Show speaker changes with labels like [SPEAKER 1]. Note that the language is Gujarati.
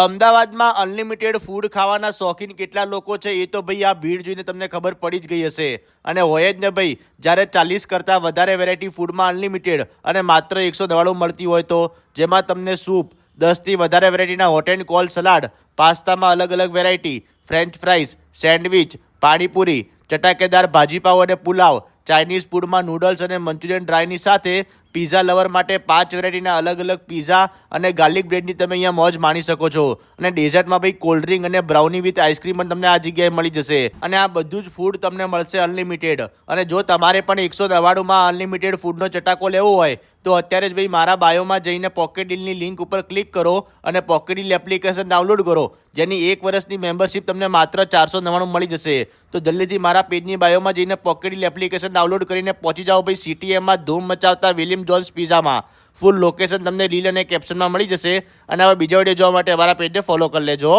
[SPEAKER 1] અમદાવાદમાં અનલિમિટેડ ફૂડ ખાવાના શોખીન કેટલા લોકો છે એ તો ભાઈ આ ભીડ જોઈને તમને ખબર પડી જ ગઈ હશે. અને હોય જ ને ભાઈ, જ્યારે 40 કરતાં વધારે વેરાયટી ફૂડમાં અનલિમિટેડ અને માત્ર 199 મળતી હોય તો, જેમાં તમને સૂપ, 10થી વધારે વેરાયટીના હોટ એન્ડ કોલ્ડ સલાડ, પાસ્તામાં અલગ અલગ variety, French fries, sandwich, panipuri, ચટાકેદાર ભાજીપાવ અને પુલાવ, ચાઇનીઝ ફૂડમાં નૂડલ્સ અને મંચુરિયન ડ્રાયની સાથે પીઝા લવર માટે 5 વેરાયટીના અલગ અલગ પીઝા અને ગાર્લિક બ્રેડની તમે અહીંયા મોજ માણી શકો છો. અને ડેઝર્ટમાં ભાઈ કોલ્ડ ડ્રિંક અને બ્રાઉની વિથ આઈસ્ક્રીમ પણ તમને આ જગ્યાએ મળી જશે. અને આ બધું જ ફૂડ તમને મળશે અનલિમિટેડ. અને જો તમારે પણ 199માં અનલિમિટેડ ફૂડનો ચટાકો લેવો હોય તો અત્યારે જ ભાઈ મારા બાયોમાં જઈને પોકેટ ડીલની લિંક ઉપર ક્લિક કરો અને પોકેટ ડીલ એપ્લિકેશન ડાઉનલોડ કરો, જેની 1 વર્ષની મેમ્બરશિપ તમને માત્ર 499 મળી જશે. તો જલ્દીથી મારા પેજની બાયોમાં જઈને પોકેટ ડીલ એપ્લિકેશન ડાઉનલોડ કરીને પહોંચી જાઓ ભાઈ CTMમાં ધૂમ મચાવતા વિલિયમ જોન્સ પિઝામાં. ફૂલ લોકેશન તમને રીલ અને કેપ્શનમાં મળી જશે. અને હવે બીજા વિડીયો જોવા માટે અમારા પેજને ફોલો કરી લેજો.